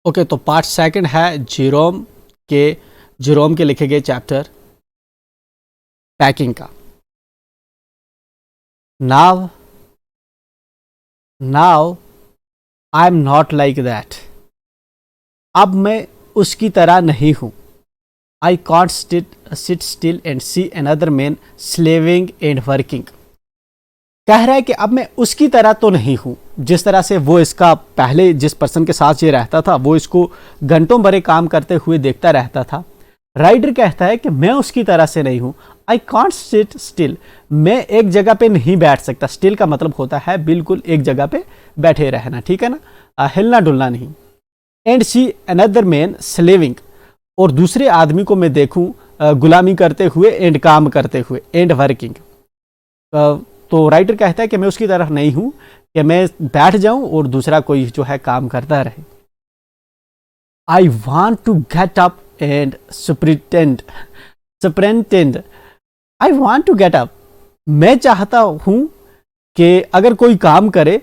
Okay, तो part second है Jerome के लिखे गए चैप्टर पैकिंग का। Now now I am not like that. अब मैं उसकी तरह नहीं हूं। I can't sit still and see another man slaving and working. कह रहा है कि अब मैं उसकी तरह तो नहीं हूं, जिस तरह से वो इसका पहले जिस पर्सन के साथ ये रहता था वो इसको घंटों भरे काम करते हुए देखता रहता था। राइटर कहता है कि मैं उसकी तरह से नहीं हूं। आई कॉन्ट सिट स्टिल, मैं एक जगह पे नहीं बैठ सकता। स्टिल का मतलब होता है बिल्कुल एक जगह पे बैठे रहना, ठीक है ना, हिलना डुलना नहीं। And see another man slaving, और दूसरे आदमी को मैं देखूं गुलामी करते हुए एंड काम करते हुए, एंड वर्किंग। तो राइटर कहता है कि मैं उसकी तरह नहीं हूं कि मैं बैठ जाऊं और दूसरा कोई जो है काम करता रहे। I want to get up and superintend. I want to get up, मैं चाहता हूं कि अगर कोई काम करे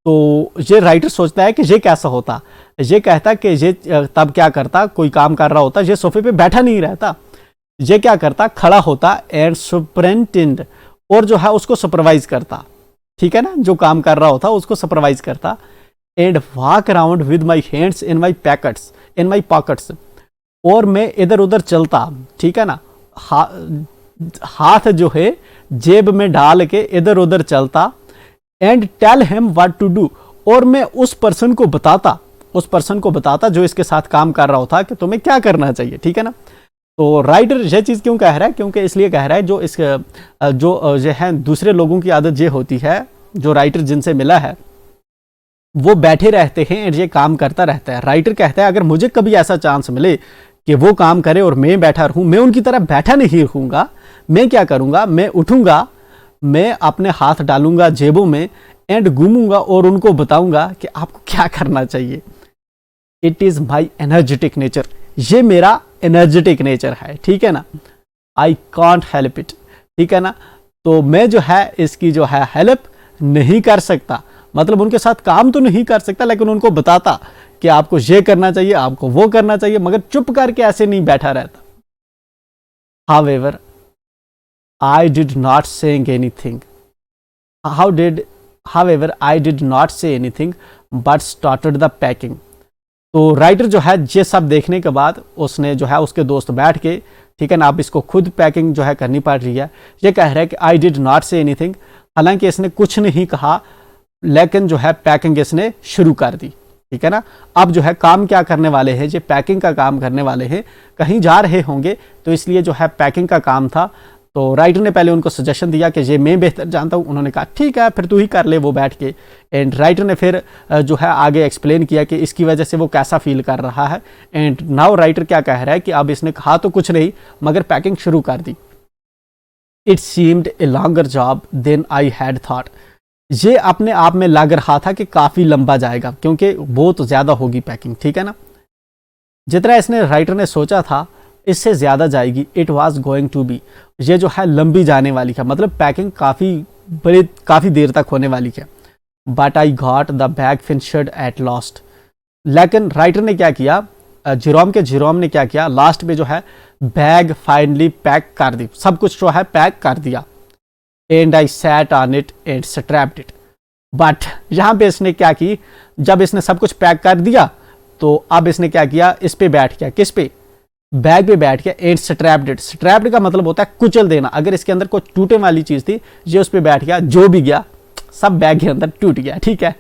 तो ये राइटर सोचता है कि ये कैसा होता। ये कहता कि ये तब क्या करता, कोई काम कर रहा होता, ये सोफे पे बैठा नहीं रहता, ये क्या करता, खड़ा होता एंड सुपरिटेंड, और जो है उसको सुपरवाइज करता, ठीक है ना, जो काम कर रहा होता उसको सुपरवाइज करता। And walk around with my hands in my pockets, और मैं इधर उधर चलता, ठीक है ना, हाथ जो है जेब में डाल के इधर उधर चलता। And tell him what to do, और मैं उस पर्सन को बताता जो इसके साथ काम कर रहा होता कि तुम्हें क्या करना चाहिए, ठीक है ना। तो राइटर यह चीज़ क्यों कह रहा है, क्योंकि इसलिए कह रहा है जो है दूसरे लोगों की आदत ये होती है, जो राइटर जिनसे मिला है वो बैठे रहते हैं और ये काम करता रहता है। राइटर कहता है अगर मुझे कभी ऐसा चांस मिले कि वो काम करे और मैं बैठा रहूं, मैं उनकी तरह बैठा नहीं रहूंगा। मैं क्या करूंगा, मैं उठूंगा, मैं अपने हाथ डालूंगा जेबों में एंड घूमूंगा और उनको बताऊंगा कि आपको क्या करना चाहिए। It is my energetic nature, ये मेरा एनर्जेटिक नेचर है, ठीक है ना। आई कॉन्ट हेल्प इट, ठीक है ना। तो मैं जो है इसकी जो है हेल्प नहीं कर सकता, मतलब उनके साथ काम तो नहीं कर सकता, लेकिन उनको बताता कि आपको ये करना चाहिए, आपको वो करना चाहिए, मगर चुप करके ऐसे नहीं बैठा रहता। However I did not saying anything. However, I did not say anything but started the packing. तो राइटर जो है ये सब देखने के बाद उसने जो है उसके दोस्त बैठ के, ठीक है ना, अब इसको खुद पैकिंग जो है करनी पड़ रही है। ये कह रहा है कि I did not say anything, हालांकि इसने कुछ नहीं कहा, लेकिन जो है पैकिंग इसने शुरू कर दी, ठीक है ना। अब जो है काम क्या करने वाले हैं, ये पैकिंग का काम करने वाले हैं, कहीं जा रहे होंगे तो इसलिए जो है पैकिंग का काम था। तो राइटर ने पहले उनको सजेशन दिया कि ये मैं बेहतर जानता हूँ, उन्होंने कहा ठीक है फिर तू ही कर ले वो बैठ के। एंड राइटर ने फिर जो है आगे एक्सप्लेन किया कि इसकी वजह से वो कैसा फील कर रहा है। एंड नाउ राइटर क्या कह रहा है कि अब इसने कहा तो कुछ नहीं मगर पैकिंग शुरू कर दी। It seemed a longer job than I had thought, ये अपने आप में लग रहा था कि काफ़ी लंबा जाएगा क्योंकि बहुत ज़्यादा होगी पैकिंग, ठीक है ना। जितना इसने राइटर ने सोचा था इससे ज़्यादा जाएगी। It was going to be, ये जो है लंबी जाने वाली है, मतलब पैकिंग काफ़ी देर तक होने वाली है। But I got the bag finished at last, लेकिन राइटर ने क्या किया, जीरोम ने क्या किया, लास्ट में जो है बैग फाइनली पैक कर दी, सब कुछ जो है पैक कर दिया। And I sat on it and strapped it, but यहाँ पे इसने क्या की, जब इसने सब कुछ पैक कर दिया तो अब इसने क्या किया, इस पे बैठ गया, किस पे, बैग पे बैठ गया। एंड स्ट्रैप्ड इट, स्ट्रैप्ड का मतलब होता है कुचल देना, अगर इसके अंदर कोई टूटने वाली चीज थी ये उस पे बैठ गया, जो भी गया सब बैग के अंदर टूट गया, ठीक है।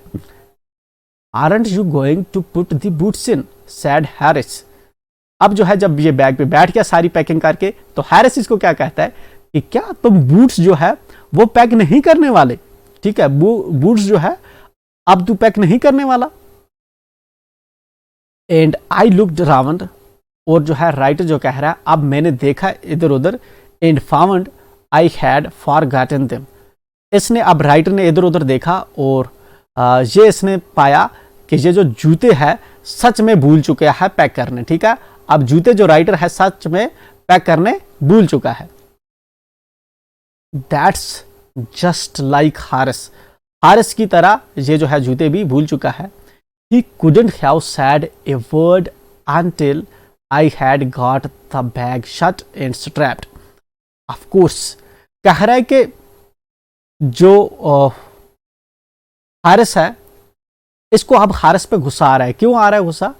Aren't you going to put the boots in, said Harris. अब जो है जब ये बैग पे बैठ गया सारी पैकिंग करके, तो हैरिस इसको क्या कहता है कि क्या तुम बूट्स जो है वो पैक नहीं करने वाले, ठीक है, बूट्स जो है अब तू पैक नहीं करने वाला। एंड आई लुक्ड अराउंड, और जो है राइटर जो कह रहा है अब मैंने देखा इधर उधर, and found I had forgotten them, इसने अब राइटर ने इधर उधर देखा और ये इसने पाया कि ये जो जूते हैं सच में भूल चुके हैं पैक करने, ठीक है। अब जूते जो राइटर है सच में पैक करने भूल चुका है। That's just like Haris, Haris की तरह ये जो है जूते भी भूल चुका है। He couldn't have said a word until I had got the bag shut and strapped. Of course, कह रहा है कि जो हारिस है, इसको अब हारिस पे गुस्सा आ रहा है। क्यों आ रहा है गुस्सा?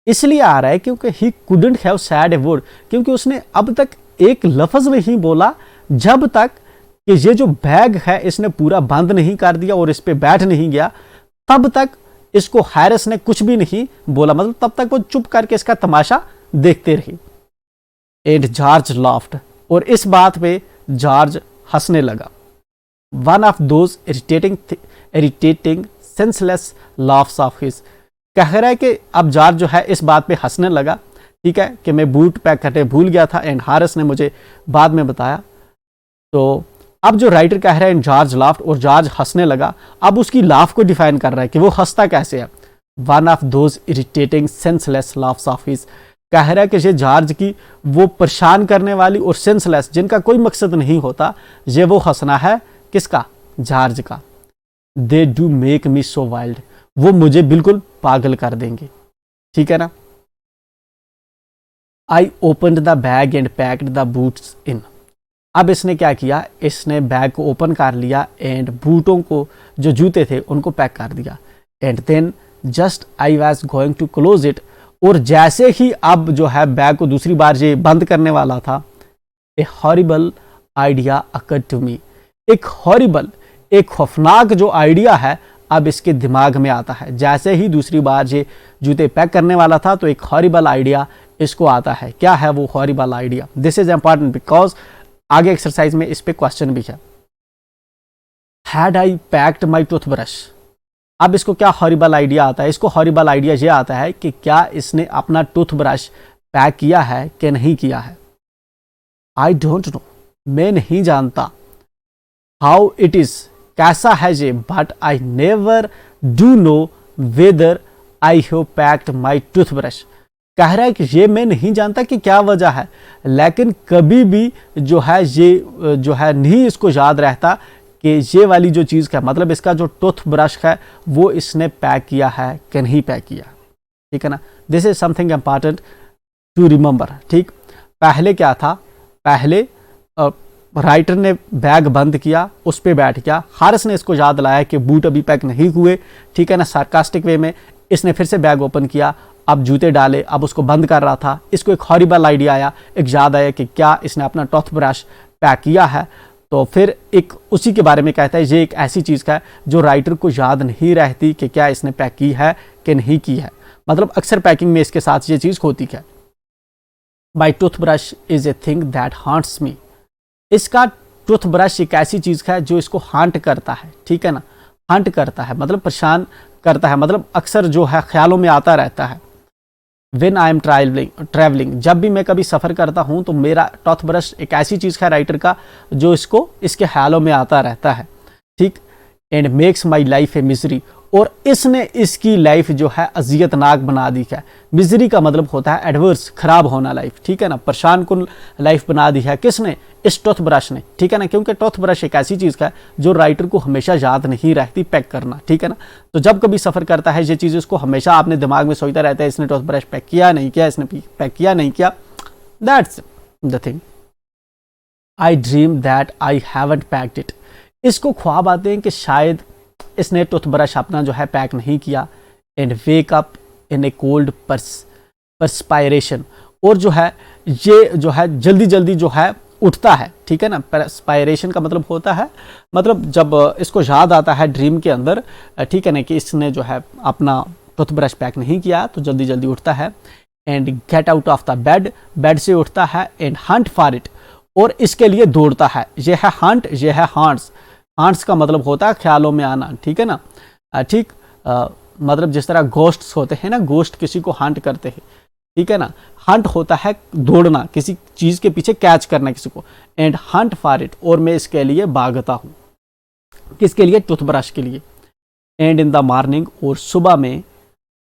इसलिए आ रहा है क्योंकि he couldn't have sad a word, क्योंकि उसने अब तक एक लफ्ज नहीं बोला जब तक कि ये जो बैग है इसने पूरा बंद नहीं कर दिया और इस पे बैठ नहीं गया, तब तक इसको हारिस ने कुछ भी नहीं बोला। मतलब तब तक वो चुप करके इसका तमाशा देखते रही। एंड जॉर्ज लाफ्ड, और इस बात पे जॉर्ज हंसने लगा। One of those irritating senseless laughs of his. कह रहा है कि अब जॉर्ज जो है इस बात पे हंसने लगा, ठीक है, कि मैं बूट पैक करके भूल गया था एंड हारिस ने मुझे बाद में बताया। तो अब जो राइटर कह रहा है जॉर्ज लाफ्ड और जॉर्ज हंसने लगा, अब उसकी लाफ को डिफाइन कर रहा है कि वो हंसता कैसे है। One of those irritating senseless laughs of his. कह रहा है कि ये जॉर्ज की वो परेशान करने वाली और सेंसलेस, जिनका कोई मकसद नहीं होता, ये वो हंसना है किसका? जॉर्ज का। They do make me so wild, वो मुझे बिल्कुल पागल कर देंगे, ठीक है ना। I opened the bag and packed the boots in. अब इसने क्या किया? इसने बैग को ओपन कर लिया एंड बूटों को, जो जूते थे, उनको पैक कर दिया। And then just I was going to close it, और जैसे ही अब जो है बैग को दूसरी बार ये बंद करने वाला था, a horrible idea occurred to me. एक हॉरिबल, एक खौफनाक जो आइडिया है अब इसके दिमाग में आता है। जैसे ही दूसरी बार ये जूते पैक करने वाला था तो एक हॉरिबल आइडिया इसको आता है। क्या है वो horrible idea? This is important because आगे एक्सरसाइज में इस पे क्वेश्चन भी है। Had I packed my toothbrush. अब इसको क्या हॉरिबल आइडिया आता है? इसको हॉरिबल आइडिया ये आता है कि क्या इसने अपना टूथब्रश पैक किया है कि नहीं किया है। आई डोंट नो, मैं नहीं जानता। हाउ इट इज, कैसा है ये, but I never do know whether I have packed my toothbrush. कह रहा है कि ये मैं नहीं जानता कि क्या वजह है, लेकिन कभी भी जो है ये जो है नहीं इसको याद रहता कि ये वाली जो चीज़ का मतलब इसका जो टूथब्रश है वो इसने पैक किया है कि नहीं पैक किया, ठीक है ना। This is something important to remember, ठीक। पहले क्या था? पहले राइटर ने बैग बंद किया, उस पर बैठ गया। हारिस ने इसको याद लाया कि बूट अभी पैक नहीं हुए, ठीक है ना, सार्कास्टिक वे में। इसने फिर से बैग ओपन किया, अब जूते डाले, अब उसको बंद कर रहा था। इसको एक हॉरिबल आइडिया आया, एक याद आया कि क्या इसने अपना टूथब्रश पैक किया है। तो फिर एक उसी के बारे में कहता है, ये एक ऐसी चीज़ का है जो राइटर को याद नहीं रहती कि क्या इसने पैक की है कि नहीं की है। मतलब अक्सर पैकिंग में इसके साथ ये चीज़ होती है। My toothbrush is a thing that haunts me. इसका टूथब्रश एक ऐसी चीज़ है जो इसको हांट करता है, ठीक है ना। हांट करता है मतलब परेशान करता है, मतलब अक्सर जो है ख्यालों में आता रहता है। When I am ट्रैवलिंग, जब भी मैं कभी सफ़र करता हूँ तो मेरा टूथब्रश एक ऐसी चीज़ है राइटर का जो इसको इसके ख्यालों में आता रहता है, ठीक। And makes my life a misery, और इसने इसकी लाइफ जो है अजियतनाक बना दी है। मिजरी का मतलब होता है एडवर्स, खराब होना लाइफ, ठीक है ना। परेशान कुन लाइफ बना दी है किसने? इस टूथब्रश ने, ठीक है ना। क्योंकि टूथब्रश एक ऐसी चीज़ है जो राइटर को हमेशा याद नहीं रहती पैक करना, ठीक है ना। तो जब कभी सफ़र करता है ये चीज़ उसको हमेशा अपने दिमाग में सोचता रहता है, इसने टूथब्रश पैक किया नहीं किया, इसने पैक किया नहीं किया। That's the thing. I dream that I haven't packed it. इसको ख्वाब आते हैं कि शायद इसने टूथब्रश अपना जो है पैक नहीं किया। And wake up in A cold perspiration, और जो है ये जो है जल्दी जल्दी जो है उठता है, ठीक है ना। परस्पायरेशन का मतलब होता है, मतलब जब इसको याद आता है ड्रीम के अंदर, ठीक है ना, कि इसने जो है अपना टूथब्रश पैक नहीं किया, तो जल्दी जल्दी उठता है। And get out of the bed, bed से उठता है। एंड हंट फॉर इट, और इसके लिए दौड़ता है। ये है हंट, ये है हॉन्ट्स। हॉन्ट्स का मतलब होता है ख्यालों में आना, ठीक है ना, ठीक। मतलब जिस तरह गोस्ट्स होते हैं ना, गोस्ट किसी को हंट करते हैं, ठीक है ना। हंट होता है दौड़ना, किसी चीज़ के पीछे कैच करना किसी को। एंड हंट फॉर इट, और मैं इसके लिए भागता हूँ। किसके लिए? टूथब्रश के लिए। एंड इन द मॉर्निंग, और सुबह में,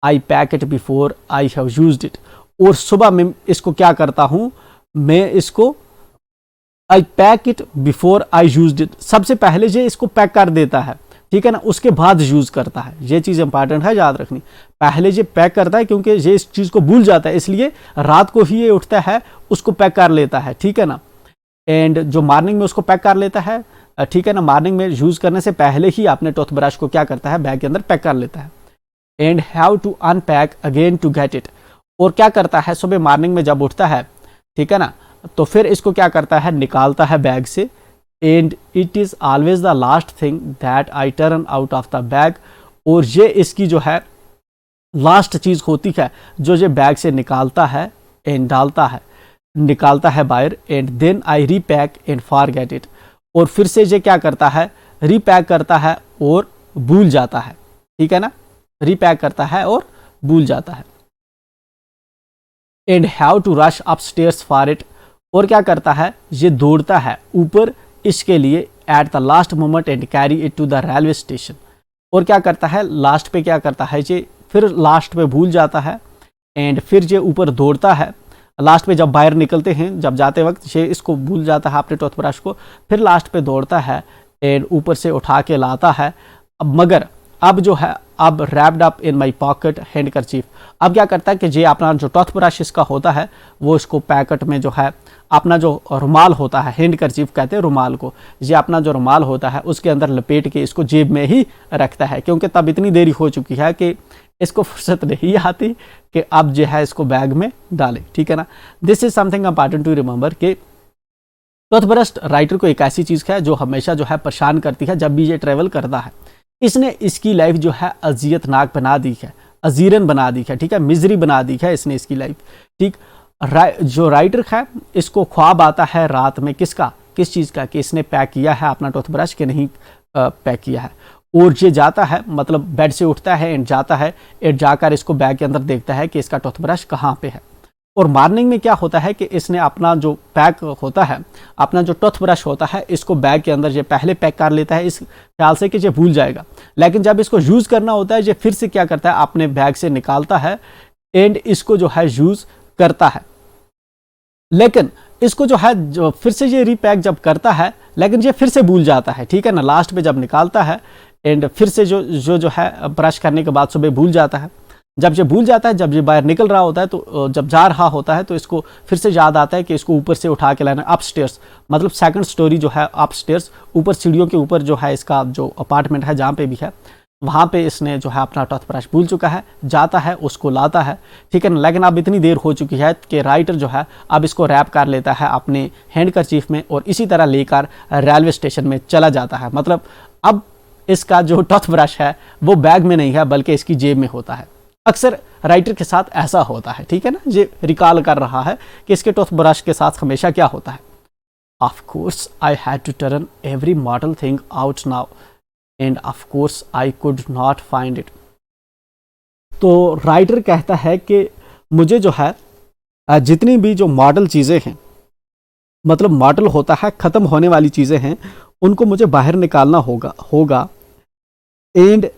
I pack it before I have used it, और सुबह में इसको क्या करता हूँ मैं? इसको I pack it before I used it, सबसे पहले ये इसको पैक कर देता है। ठीक है ना, उसके बाद यूज करता है। ये चीज इंपॉर्टेंट है, याद रखनी। पहले ये पैक करता है क्योंकि ये इस चीज को भूल जाता है, इसलिए रात को ही ये उठता है, उसको पैक कर लेता है, ठीक है ना। एंड जो मॉर्निंग में उसको पैक कर लेता है, ठीक है ना, मॉर्निंग में यूज करने से पहले ही अपने टूथब्रश को क्या करता है, बैग के अंदर पैक कर लेता है। And have to unpack again to get it. और क्या करता है, सुबह मॉर्निंग में जब उठता है, ठीक है ना, तो फिर इसको क्या करता है, निकालता है बैग से। And it is always the last thing that I turn out of the bag. और ये इसकी जो है लास्ट चीज होती है जो ये बैग से निकालता है एंड डालता है, निकालता है बाहर। And then I repack and forget it. और फिर से ये क्या करता है, रीपैक करता है और भूल जाता है, ठीक है ना, रीपैक करता है और भूल जाता है। And have to rush upstairs for it. और क्या करता है, ये दौड़ता है ऊपर इसके लिए at the last moment and carry it to the railway station. और क्या करता है, लास्ट पे क्या करता है, ये फिर लास्ट पे भूल जाता है एंड फिर ये ऊपर दौड़ता है। लास्ट पे जब बाहर निकलते हैं, जब जाते वक्त ये इसको भूल जाता है अपने टूथब्रश को, फिर लास्ट पे दौड़ता है एंड ऊपर से उठा के लाता है। मगर अब जो है, अब wrapped up in my pocket handkerchief. अब क्या करता है कि ये अपना जो टूथब्रश इसका होता है वो इसको पैकेट में जो है, अपना जो रुमाल होता है, हैंडकरचीफ कहते हैं रुमाल को, ये अपना जो रुमाल होता है उसके अंदर लपेट के इसको जेब में ही रखता है। क्योंकि तब इतनी देरी हो चुकी है कि इसको फुर्सत नहीं आती कि अब जो है इसको बैग में डाले, ठीक है ना। This is something important to remember कि टूथब्रश राइटर को एक ऐसी चीज है जो हमेशा जो है परेशान करती है जब भी ये ट्रेवल करता है। इसने इसकी लाइफ जो है अजियतनाक बना दी है, अजीरन बना दी है, ठीक है, मिजरी बना दी है इसने इसकी लाइफ, ठीक। जो राइटर है इसको ख्वाब आता है रात में, किसका, किस चीज़ का, कि इसने पैक किया है अपना टूथब्रश के नहीं पैक किया है। और ये जाता है, मतलब बेड से उठता है एंड जाता है, एंड जाकर इसको बैग के अंदर देखता है कि इसका टूथब्रश कहाँ पे है। और मॉर्निंग में क्या होता है कि इसने अपना जो पैक होता है, अपना जो टूथब्रश होता है, इसको बैग के अंदर ये पहले पैक कर लेता है इस ख्याल से कि ये भूल जाएगा। लेकिन जब इसको यूज़ करना होता है, ये फिर से क्या करता है, अपने बैग से निकालता है एंड इसको जो है यूज़ करता है। लेकिन इसको जो है, जो फिर से ये रीपैक जब करता है, लेकिन ये फिर से भूल जाता है, ठीक है ना। लास्ट में जब निकालता है एंड फिर से जो है ब्रश करने के बाद सुबह भूल जाता है। जब ये भूल जाता है, जब ये बाहर निकल रहा होता है, तो जब जा रहा होता है तो इसको फिर से याद आता है कि इसको ऊपर से उठा के लाना, अपस्टेयर्स, मतलब सेकंड स्टोरी जो है अपस्टेयर्स, ऊपर सीढ़ियों के ऊपर जो है इसका जो अपार्टमेंट है जहाँ पे भी है, वहाँ पे इसने जो है अपना टूथब्रश भूल चुका है, जाता है, उसको लाता है, ठीक है ना। लेकिन अब इतनी देर हो चुकी है कि राइटर जो है अब इसको रैप कर लेता है अपने हैंडकरचीफ में और इसी तरह लेकर रेलवे स्टेशन में चला जाता है। मतलब अब इसका जो टूथब्रश है वो बैग में नहीं है बल्कि इसकी जेब में होता है। अक्सर राइटर के साथ ऐसा होता है, ठीक है ना। ये रिकॉल कर रहा है कि इसके टूथब्रश के साथ हमेशा क्या होता है। Of course I had to turn every model thing out now and of course I could not find it. तो राइटर कहता है कि मुझे जो है जितनी भी जो मॉडल चीज़ें हैं, मतलब मॉडल होता है ख़त्म होने वाली चीज़ें हैं, उनको मुझे बाहर निकालना होगा एंड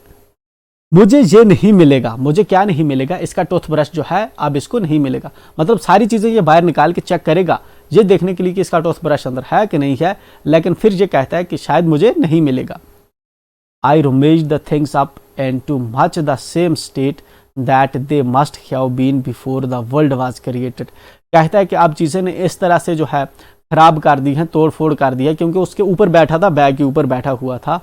मुझे ये नहीं मिलेगा। मुझे क्या नहीं मिलेगा, इसका टूथब्रश जो है अब इसको नहीं मिलेगा। मतलब सारी चीज़ें ये बाहर निकाल के चेक करेगा ये देखने के लिए कि इसका टूथब्रश अंदर है कि नहीं है, लेकिन फिर ये कहता है कि शायद मुझे नहीं मिलेगा। I rummaged the things up and to much the same state that they must have been before the world was created। कहता है कि अब चीज़ें ने इस तरह से जो है खराब कर दी हैं, तोड़ फोड़ कर दिया, क्योंकि उसके ऊपर बैठा था, बैग के ऊपर बैठा हुआ था,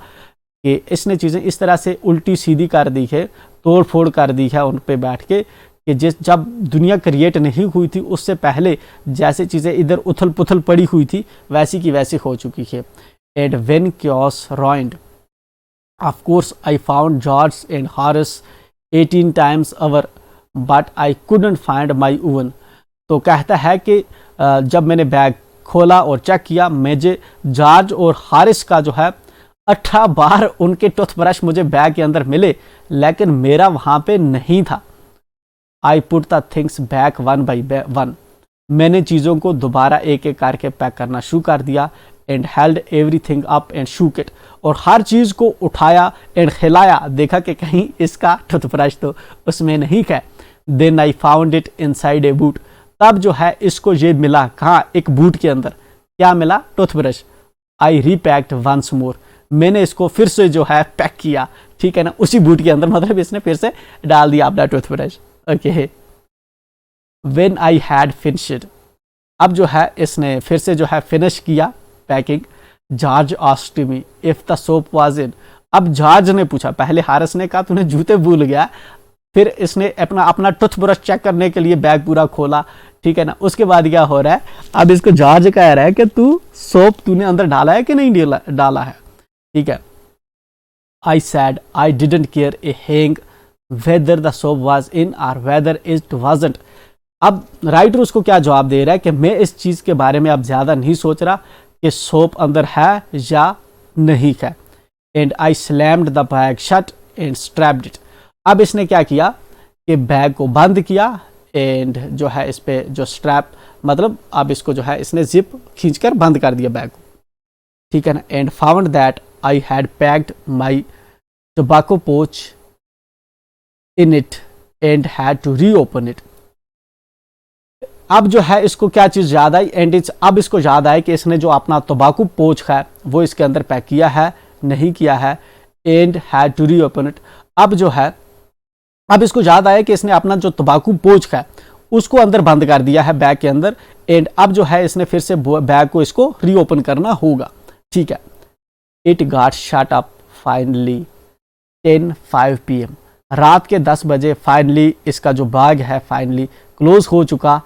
कि इसने चीज़ें इस तरह से उल्टी सीधी कर दी है, तोड़ फोड़ कर दी है उन पे बैठ के, कि जब दुनिया क्रिएट नहीं हुई थी उससे पहले जैसे चीज़ें इधर उथल पुथल पड़ी हुई थी वैसी की वैसी हो चुकी है। And when chaos ruined, of course I found George and Horace 18 times over, but I couldn't find my own। तो कहता है कि जब मैंने बैग खोला और चेक किया, मुझे जॉर्ज और हारिस का जो है 18 बार उनके टूथब्रश मुझे बैग के अंदर मिले, लेकिन मेरा वहाँ पे नहीं था। I put the things back one by one। मैंने चीज़ों को दोबारा एक एक करके पैक करना शुरू कर दिया। And held everything up and shook it, और हर चीज़ को उठाया एंड हिलाया, देखा कि कहीं इसका टूथब्रश तो उसमें नहीं है। Then I found it inside a boot. तब जो है इसको ये मिला कहाँ, एक बूट के अंदर। क्या मिला, टूथब्रश। आई रीपैक्ड वंस मोर। मैंने इसको फिर से जो है पैक किया, ठीक है ना, उसी बूट के अंदर, मतलब इसने फिर से डाल दिया अपना toothbrush. Okay, when I had finished, अब जो है इसने फिर से जो है फिनिश किया packing, George asked me if the soap was in. अब जॉर्ज ने पूछा, पहले हारिस ने कहा तूने जूते भूल गया, फिर इसने अपना टूथब्रश चेक करने के लिए बैग पूरा खोला, ठीक है ना, उसके बाद क्या हो रहा है, अब इसको जॉर्ज कह रहा है कि तू सोप तूने अंदर डाला है कि नहीं डाला है, ठीक है। आई sad I didn't care A hang whether the soap was in और वेदर इट वाजंट। अब राइटर उसको क्या जवाब दे रहा है कि मैं इस चीज के बारे में अब ज्यादा नहीं सोच रहा कि सोप अंदर है या नहीं है। And I slammed the bag shut and strapped it. अब इसने क्या किया कि बैग को बंद किया एंड जो है इस पे जो स्ट्रैप, मतलब अब इसको जो है इसने जिप खींचकर बंद कर दिया बैग को, ठीक है ना। And found that I had packed my tobacco pouch in it and had to reopen it. अब जो है इसको क्या चीज याद आई, अब इसको याद आया कि इसने जो अपना तंबाकू पोच है वो इसके अंदर पैक किया है नहीं किया है, and had to reopen it. अब जो है अब इसको याद आया कि इसने अपना जो तंबाकू पोच है उसको अंदर बंद कर दिया है बैग के अंदर, एंड अब जो है इसने फिर से बैग को इसको रीओपन करना होगा, ठीक है। It got shut up finally 10:05 PM। रात के 10 बजे फाइनली इसका जो बैग है फाइनली क्लोज हो चुका।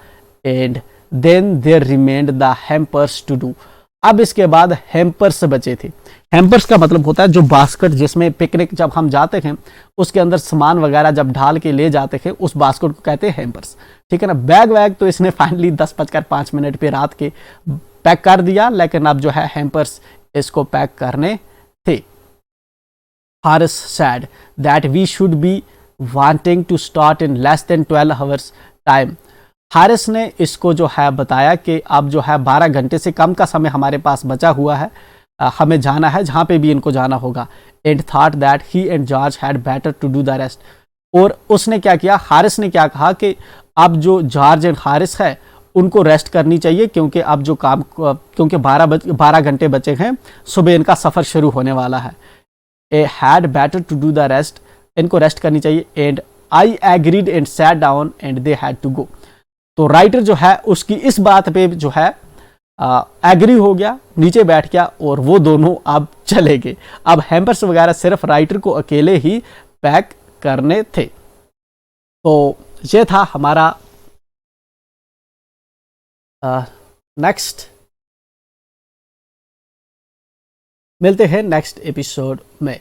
And then there remained the hampers to do. अब इसके बाद हैम्पर्स बचे थे। हैम्पर्स का मतलब होता है जो बास्केट जिसमें पिकनिक जब हम जाते हैं उसके अंदर सामान वगैरह जब ढाल के ले जाते थे उस बास्केट को कहते हैं हैम्पर्स, ठीक है ना। बैग वैग तो इसने फाइनली 10:05 पे रात के पैक कर दिया, लेकिन अब जो है हैम्पर्स इसको पैक करने थे। Harris said that we should be wanting to start in less than 12 hours time. Harris ने इसको जो है बताया कि अब जो है 12 घंटे से कम का समय हमारे पास बचा हुआ है, हमें जाना है जहाँ पे भी इनको जाना होगा। And thought that he and George had better to do the rest. और उसने क्या किया, हारिस ने क्या कहा कि अब जो जॉर्ज एंड हारिस है उनको रेस्ट करनी चाहिए, क्योंकि अब जो काम क्योंकि 12 घंटे बचे हैं, सुबह इनका सफ़र शुरू होने वाला है। A had better to do the rest, इनको रेस्ट करनी चाहिए। And I agreed and sat down and they had to go. तो राइटर जो है उसकी इस बात पे जो है एग्री हो गया, नीचे बैठ गया और वो दोनों अब चले गए। अब हैम्पर्स वगैरह सिर्फ राइटर को अकेले ही पैक करने थे। तो ये था हमारा नेक्स्ट। मिलते हैं नेक्स्ट एपिसोड में।